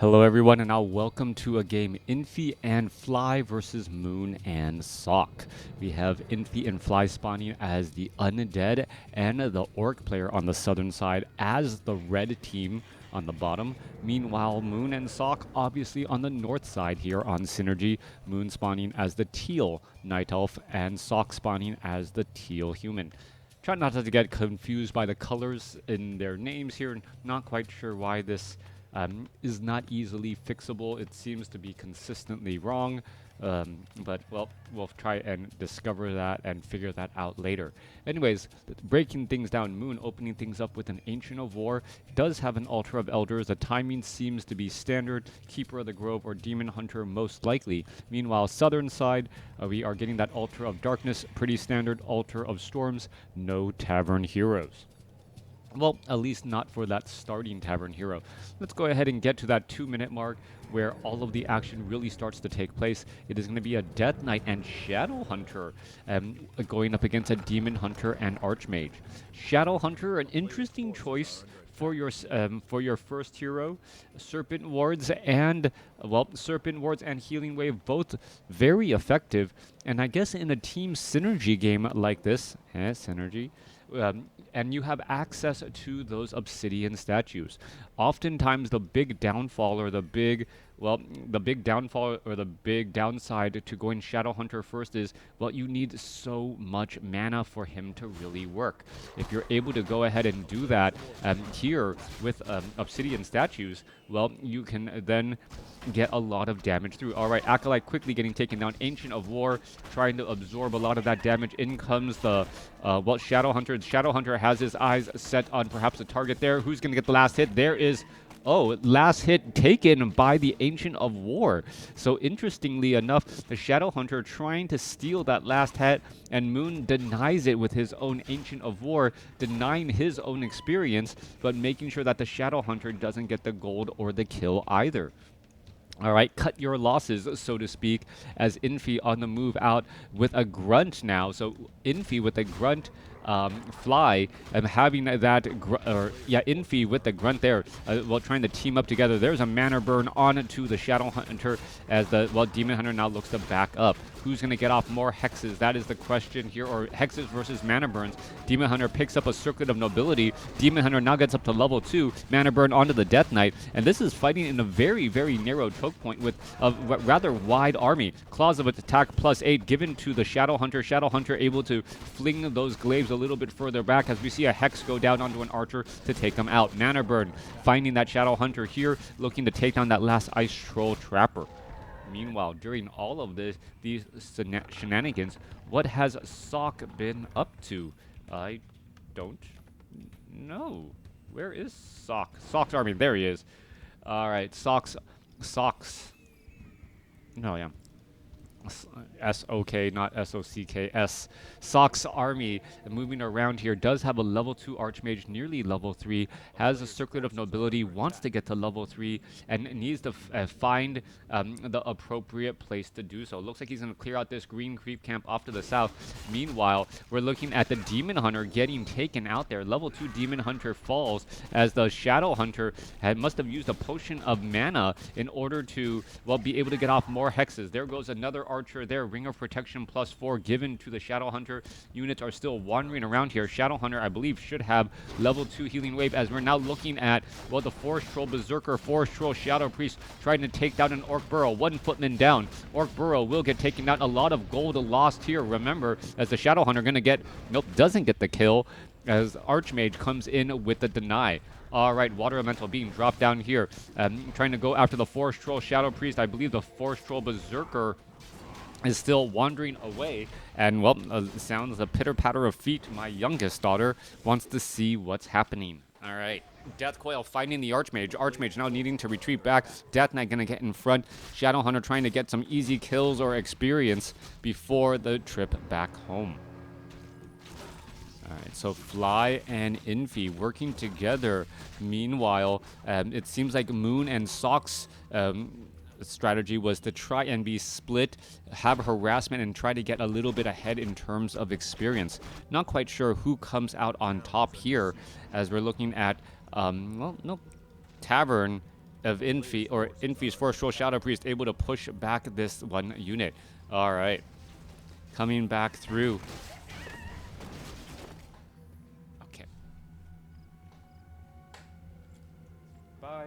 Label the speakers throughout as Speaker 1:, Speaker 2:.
Speaker 1: Hello everyone, and now welcome to a game Infi and Fly versus Moon and Sock. We have Infi and Fly spawning as the undead and the orc player on the southern side as the red team on the bottom. Meanwhile, Moon and Sock obviously on the north side here on Synergy. Moon spawning as the teal night elf and Sock spawning as the teal human. Try not to get confused by the colors in their names here. Not quite sure why this is not easily fixable. It seems to be consistently wrong, but well, we'll try and discover that and figure that out later. Anyways, breaking things down, Moon opening things up with an Ancient of War. Does have an Altar of Elders. The timing seems to be standard. Keeper of the Grove or Demon Hunter most likely. Meanwhile, southern side, we are getting that Altar of Darkness, pretty standard. Altar of Storms, no Tavern Heroes. Well, at least not for that starting Tavern Hero. Let's go ahead and get to that 2-minute mark where all of the action really starts to take place. It is going to be a Death Knight and Shadow Hunter going up against a Demon Hunter and Archmage. Shadow Hunter, an interesting choice for your first hero. Serpent Wards and Healing Wave, both very effective. And I guess in a team synergy game like this, synergy, and you have access to those obsidian statues. Oftentimes the big downfall or the big downside to going Shadow Hunter first is, well, you need so much mana for him to really work. If you're able to go ahead and do that here with obsidian statues, well, you can then get a lot of damage through. Alright, Acolyte quickly getting taken down. Ancient of War trying to absorb a lot of that damage. In comes the Shadow Hunter. Shadow Hunter has his eyes set on perhaps a target there. Who's going to get the last hit? There is... Oh, last hit taken by the Ancient of War. So interestingly enough, the Shadow Hunter trying to steal that last hit, and Moon denies it with his own Ancient of War, denying his own experience, but making sure that the Shadow Hunter doesn't get the gold or the kill either. All right, cut your losses, so to speak, as Infi on the move out with a grunt now. So Infi with a grunt, Fly, and having that, Infi with the grunt there, while trying to team up together. There's a mana burn onto the Shadow Hunter as the, Demon Hunter now looks to back up. Who's going to get off more hexes? That is the question here, or hexes versus mana burns. Demon Hunter picks up a Circlet of Nobility. Demon Hunter now gets up to level 2. Mana burn onto the Death Knight, and this is fighting in a very, very narrow choke point with a rather wide army. Claws of Attack +8 given to the Shadow Hunter. Shadow Hunter able to fling those glaives a little bit further back as we see a hex go down onto an archer to take them out. Mana burn finding that Shadow Hunter here, looking to take down that last Ice Troll Trapper. Meanwhile, during all of these shenanigans, what has Sock been up to? I don't know. Where is Sock? Sock's army. There he is. All right, Socks. No, yeah. S-O-K, not S-O-C-K-S. Sock's army moving around here does have a level 2 Archmage, nearly level 3, has a Circlet of Nobility, wants to get to level 3, and needs to find the appropriate place to do so. Looks like he's going to clear out this green creep camp off to the south. Meanwhile, we're looking at the Demon Hunter getting taken out there. Level 2 Demon Hunter falls as the Shadow Hunter must have used a potion of mana in order to, be able to get off more hexes. There goes another Archer there. Ring of Protection +4 given to the Shadow Hunter. Units are still wandering around here. Shadow Hunter, I believe, should have level 2 Healing Wave, as we're now looking at, the Forest Troll Berserker, Forest Troll Shadow Priest trying to take down an Orc Burrow. 1 footman down. Orc Burrow will get taken down. A lot of gold lost here. Remember, as the Shadow Hunter doesn't get the kill, as Archmage comes in with the deny. All right, Water Elemental being dropped down here. Trying to go after the Forest Troll Shadow Priest. I believe the Forest Troll Berserker is still wandering away, and sounds a pitter-patter of feet. My youngest daughter wants to see what's happening. All right, Death Coil finding the Archmage. Archmage now needing to retreat back. Death Knight gonna get in front. Shadow Hunter trying to get some easy kills or experience before the trip back home. All right, so Fly and Infi working together. Meanwhile, it seems like Moon and Sock's strategy was to try and be split, have harassment, and try to get a little bit ahead in terms of experience. Not quite sure who comes out on top here, as we're looking at, Tavern of Infi, or Infi's first roll Shadow Priest, able to push back this one unit. All right. Coming back through. Okay. Bye.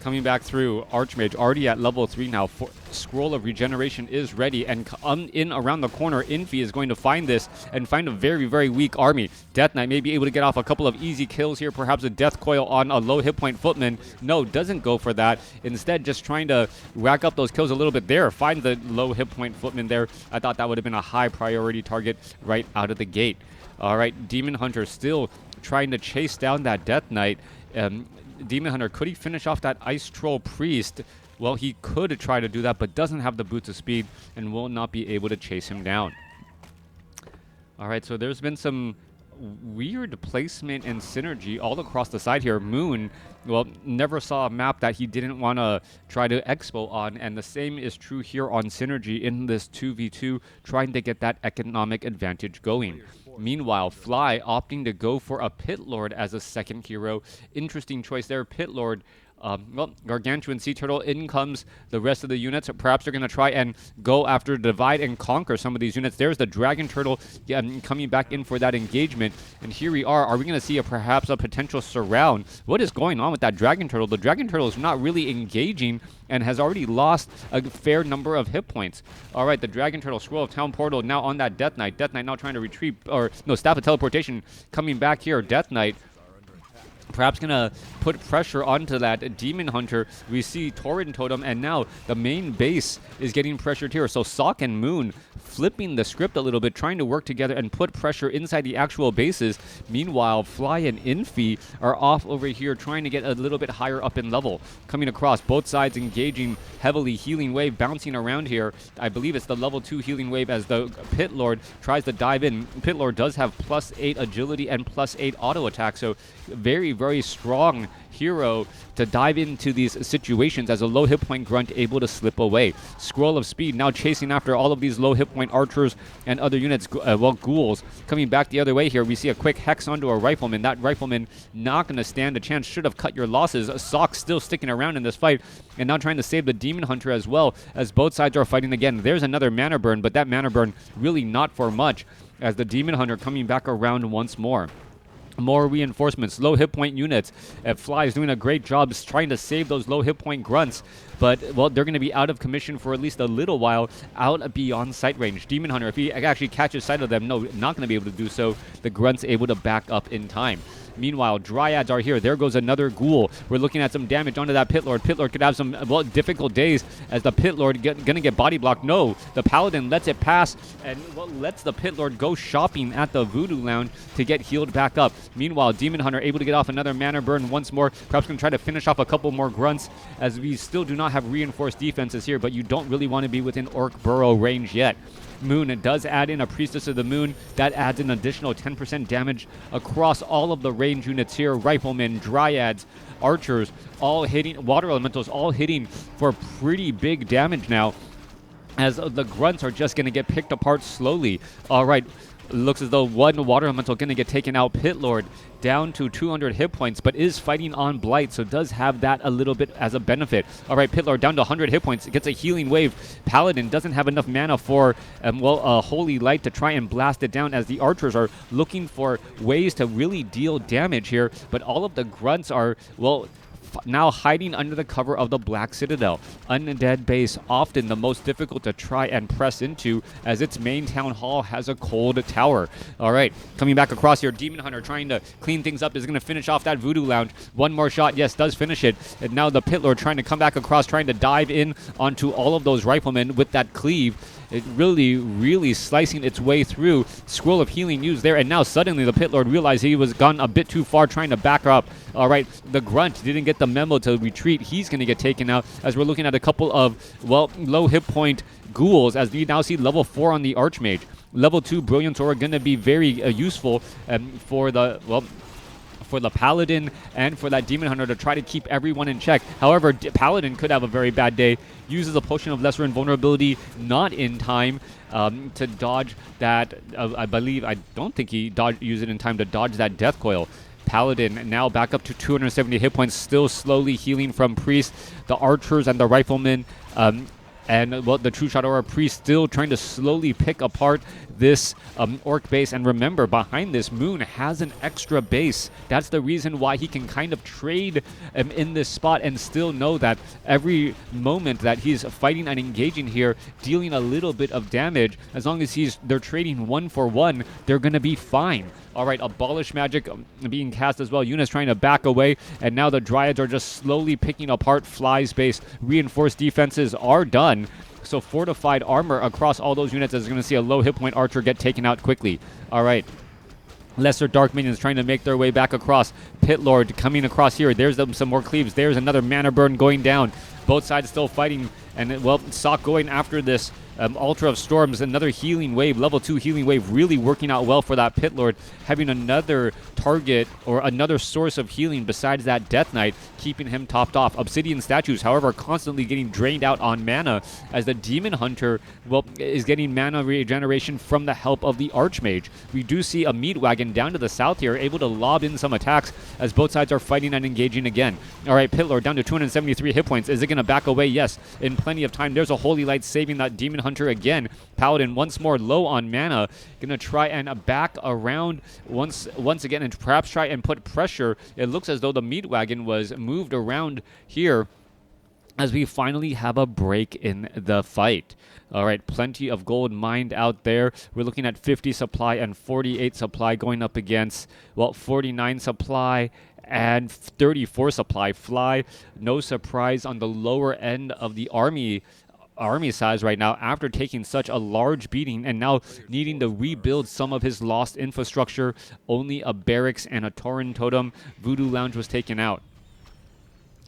Speaker 1: Coming back through, Archmage already at level 3 now. Scroll of Regeneration is ready, and in around the corner, Infi is going to find this and find a very, very weak army. Death Knight may be able to get off a couple of easy kills here, perhaps a Death Coil on a low hit point Footman. No, doesn't go for that. Instead, just trying to rack up those kills a little bit there. Find the low hit point Footman there. I thought that would have been a high priority target right out of the gate. All right, Demon Hunter still trying to chase down that Death Knight. Demon Hunter, could he finish off that Ice Troll Priest? Well, he could try to do that, but doesn't have the boots of speed and will not be able to chase him down. All right, so there's been some weird placement and synergy all across the side here. Moon, well, never saw a map that he didn't want to try to expo on, and the same is true here on synergy in this 2v2, trying to get that economic advantage going. Meanwhile, Fly opting to go for a Pit Lord as a second hero. Interesting choice there. Pit Lord, well, Gargantuan Sea Turtle, in comes the rest of the units. Perhaps they're going to try and go after Divide and Conquer some of these units. There's the Dragon Turtle coming back in for that engagement. And here we are. Are we going to see perhaps a potential surround? What is going on with that Dragon Turtle? The Dragon Turtle is not really engaging and has already lost a fair number of hit points. All right, the Dragon Turtle, Scroll of Town Portal, now on that Death Knight. Death Knight now trying to retreat, or no, Staff of Teleportation coming back here. Death Knight perhaps going to put pressure onto that Demon Hunter. We see Torrent Totem, and now the main base is getting pressured here. So Sock and Moon flipping the script a little bit, trying to work together and put pressure inside the actual bases. Meanwhile, Fly and Infi are off over here trying to get a little bit higher up in level. Coming across, both sides engaging heavily. Healing Wave bouncing around here. I believe it's the level 2 Healing Wave as the Pit Lord tries to dive in. Pit Lord does have +8 agility and +8 auto attack, so very, very strong hero to dive into these situations as a low hit point grunt able to slip away. Scroll of Speed now chasing after all of these low hit point archers and other units, well, ghouls. Coming back the other way here, we see a quick hex onto a rifleman. That rifleman not going to stand a chance, should have cut your losses. Sock still sticking around in this fight and now trying to save the Demon Hunter as well, as both sides are fighting again. There's another mana burn, but that mana burn really not for much, as the Demon Hunter coming back around once more. More reinforcements, low hit point units. Fly is doing a great job trying to save those low hit point grunts, but, well, they're going to be out of commission for at least a little while, out beyond sight range. Demon Hunter, if he actually catches sight of them, no, not going to be able to do so. The grunts able to back up in time. Meanwhile, Dryads are here. There goes another ghoul. We're looking at some damage onto that Pit Lord. Pit Lord could have some, well, difficult days as the Pit Lord gonna get body blocked. No, the Paladin lets it pass and, well, lets the Pit Lord go shopping at the Voodoo Lounge to get healed back up. Meanwhile, Demon Hunter able to get off another mana burn once more. Perhaps gonna try to finish off a couple more grunts, as we still do not have reinforced defenses here, but you don't really want to be within Orc Burrow range yet. Moon, it does add in a Priestess of the Moon. That adds an additional 10% damage across all of the range units here. Riflemen, Dryads, Archers, all hitting, Water Elementals all hitting for pretty big damage now, as the grunts are just going to get picked apart slowly. All right, looks as though one Water Elemental going to get taken out. Pit Lord down to 200 hit points, but is fighting on Blight, so does have that a little bit as a benefit. All right, Pit Lord down to 100 hit points. It gets a Healing Wave. Paladin doesn't have enough mana for, well, a Holy Light to try and blast it down, as the Archers are looking for ways to really deal damage here, but all of the grunts are, well, now hiding under the cover of the Black Citadel. Undead base, often the most difficult to try and press into, as its main town hall has a cold tower. All right, coming back across here, Demon Hunter trying to clean things up, is going to finish off that Voodoo Lounge. One more shot, yes, does finish it. And now the Pit Lord trying to come back across, trying to dive in onto all of those riflemen with that cleave. It really, really slicing its way through. Scroll of Healing used there, and now suddenly the Pit Lord realized he was gone a bit too far, trying to back up. All right, the Grunt didn't get the memo to retreat. He's going to get taken out, as we're looking at a couple of, well, low hit point ghouls, as we now see level 4 on the Archmage. Level 2 Brilliance Aura going to be very useful for the, well, for the Paladin and for that Demon Hunter to try to keep everyone in check. However, Paladin could have a very bad day. Uses a Potion of Lesser Invulnerability not in time to dodge that. I don't think he used it in time to dodge that Death Coil. Paladin now back up to 270 hit points, still slowly healing from Priest. The archers and the riflemen and well, the True Shot Aura Priest still trying to slowly pick apart this Orc base. And remember, behind this, Moon has an extra base. That's the reason why he can kind of trade in this spot and still know that every moment that he's fighting and engaging here, dealing a little bit of damage, as long as they're trading 1 for 1, they're going to be fine. All right, Abolish Magic being cast as well. Yuna's trying to back away, and now the Dryads are just slowly picking apart Fly's base. Reinforced defenses are done. So fortified armor across all those units is going to see a low hit point archer get taken out quickly. All right. Lesser Dark Minions trying to make their way back across. Pit Lord coming across here. There's some more cleaves. There's another mana burn going down. Both sides still fighting. And, well, Sok going after this Ultra of Storms. Another healing wave. Level 2 healing wave really working out well for that Pit Lord. Having another target or another source of healing besides that Death Knight, keeping him topped off. Obsidian Statues, however, constantly getting drained out on mana as the Demon Hunter, well, is getting mana regeneration from the help of the Archmage. We do see a Meat Wagon down to the south here, able to lob in some attacks as both sides are fighting and engaging again. All right, Pit Lord down to 273 hit points. Is it going to back away? Yes, in plenty of time. There's a Holy Light saving that Demon Hunter again. Paladin once more low on mana, going to try and back around once again and perhaps try and put pressure. It looks as though the Meat Wagon was moved around here as we finally have a break in the fight. All right, plenty of gold mined out there. We're looking at 50 supply and 48 supply going up against, well, 49 supply and 34 supply. Fly, no surprise, on the lower end of the army size right now after taking such a large beating and now needing to rebuild some of his lost infrastructure. Only a barracks and a Tauren Totem. Voodoo Lounge was taken out.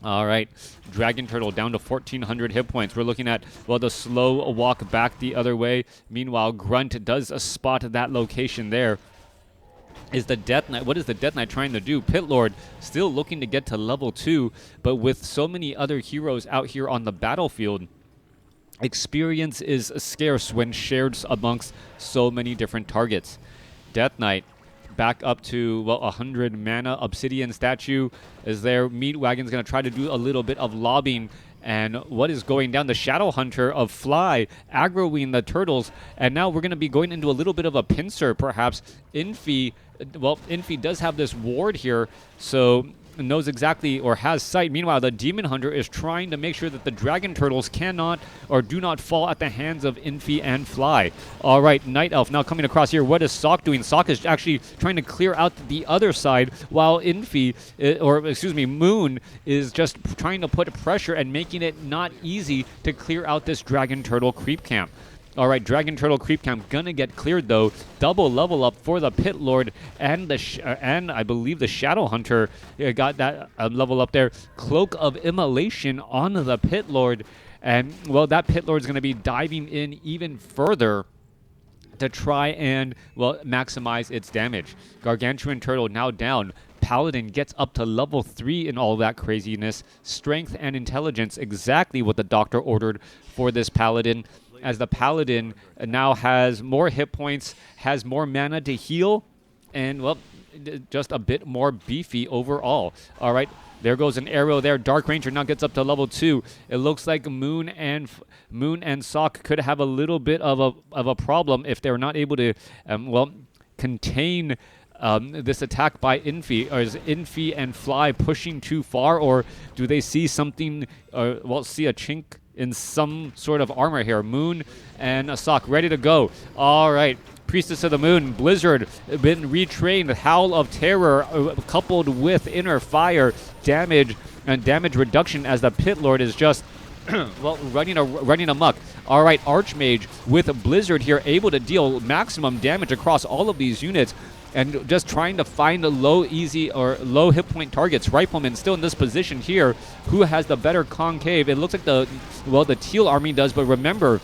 Speaker 1: All right, Dragon Turtle down to 1,400 hit points. We're looking at, well, the slow walk back the other way. Meanwhile, Grunt does spot that location there. Is the Death Knight, what is the Death Knight trying to do? Pit Lord still looking to get to level 2, but with so many other heroes out here on the battlefield, experience is scarce when shared amongst so many different targets. Death Knight back up to, well, 100 mana. Obsidian Statue is there. Meat Wagon's going to try to do a little bit of lobbing. And what is going down? The Shadow Hunter of Fly aggroing the turtles. And now we're going to be going into a little bit of a pincer, perhaps. Infi, well, Infi does have this ward here, so knows exactly or has sight. Meanwhile, the Demon Hunter is trying to make sure that the Dragon Turtles cannot or do not fall at the hands of Infi and Fly. All right, Night Elf now coming across here. What is Sok doing? Sok is actually trying to clear out the other side while Infi, Moon is just trying to put pressure and making it not easy to clear out this Dragon Turtle creep camp. All right, Dragon Turtle Creep Camp gonna get cleared though. Double level up for the Pit Lord and and I believe the Shadow Hunter got that level up there. Cloak of Immolation on the Pit Lord, and well, that Pit Lord is gonna be diving in even further to try and, well, maximize its damage. Gargantuan Turtle now down. Paladin gets up to level 3 in all that craziness. Strength and intelligence, exactly what the doctor ordered for this Paladin, as the Paladin now has more hit points, has more mana to heal, and, well, just a bit more beefy overall. All right, there goes an arrow there. Dark Ranger now gets up to level 2. It looks like Moon and Sok could have a little bit of a problem if they're not able to, contain this attack by Infi. Or is Infi and Fly pushing too far, or do they see something, see a chink in some sort of armor here? Moon and Sok ready to go. All right, Priestess of the Moon, Blizzard, been retrained. Howl of Terror coupled with Inner Fire, damage and damage reduction as the Pit Lord is just running amok. All right, Archmage with Blizzard here, able to deal maximum damage across all of these units, and just trying to find the low hit point targets. Rifleman still in this position here. Who has the better concave? It looks like the Teal army does, but remember,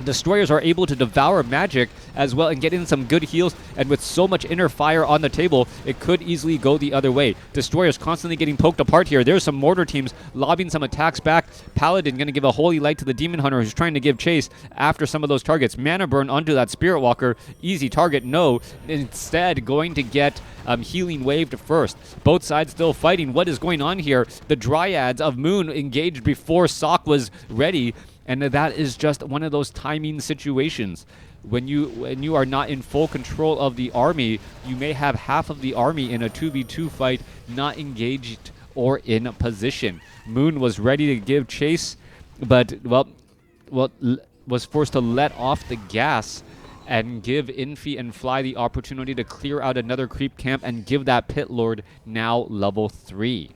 Speaker 1: Destroyers are able to devour magic as well and get in some good heals, and with so much inner fire on the table, it could easily go the other way. Destroyers constantly getting poked apart here. There's some mortar teams lobbing some attacks back. Paladin going to give a holy light to the Demon Hunter, who's trying to give chase after some of those targets. Mana burn onto that Spirit Walker. Easy target, no. Instead, going to get healing waved first. Both sides still fighting. What is going on here? The Dryads of Moon engaged before Sok was ready. And that is just one of those timing situations. When you are not in full control of the army, you may have half of the army in a 2v2 fight not engaged or in position. Moon was ready to give chase, but was forced to let off the gas and give Infi and Fly the opportunity to clear out another creep camp and give that Pit Lord now level 3.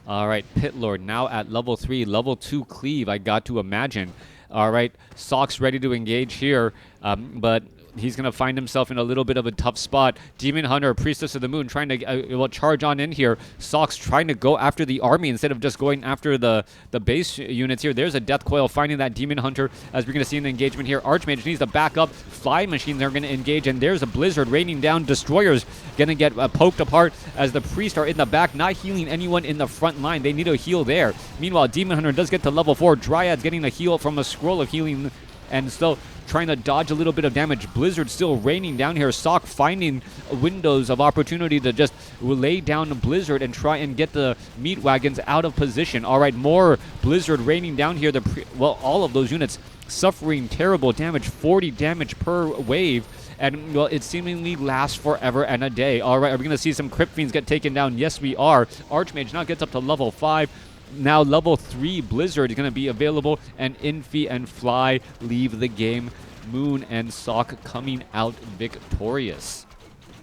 Speaker 1: All right, Pit Lord now at level 3, level 2 cleave, I got to imagine. All right, Sok's ready to engage here, but he's going to find himself in a little bit of a tough spot. Demon Hunter, Priestess of the Moon, trying to charge on in here. Sok's trying to go after the army instead of just going after the base units here. There's a Death Coil finding that Demon Hunter, as we're going to see in the engagement here. Archmage needs to back up. Fly machines are going to engage, and there's a Blizzard raining down. Destroyers going to get poked apart as the Priests are in the back, not healing anyone in the front line. They need a heal there. Meanwhile, Demon Hunter does get to level 4. Dryad's getting a heal from a scroll of healing and still trying to dodge a little bit of damage. Blizzard still raining down here. Sok finding windows of opportunity to just lay down Blizzard and try and get the meat wagons out of position. All right, more Blizzard raining down here. All of those units suffering terrible damage, 40 damage per wave. And, well, it seemingly lasts forever and a day. All right, are we going to see some Crypt Fiends get taken down? Yes, we are. Archmage now gets up to level 5. Now level 3 Blizzard is going to be available, and Infi and Fly leave the game. Moon and Sok coming out victorious.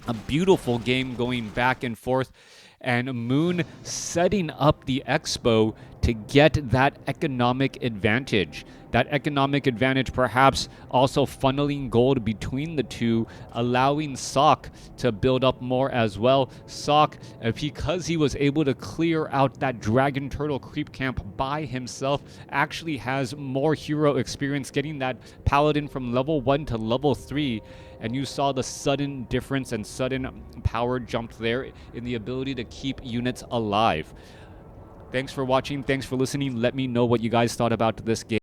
Speaker 1: A beautiful game going back and forth, and Moon setting up the Expo to get that economic advantage. That economic advantage perhaps also funneling gold between the two, allowing Sok to build up more as well. Sok, because he was able to clear out that Dragon Turtle creep camp by himself, actually has more hero experience, getting that Paladin from level 1 to level 3. And you saw the sudden difference and sudden power jump there in the ability to keep units alive. Thanks for watching. Thanks for listening. Let me know what you guys thought about this game.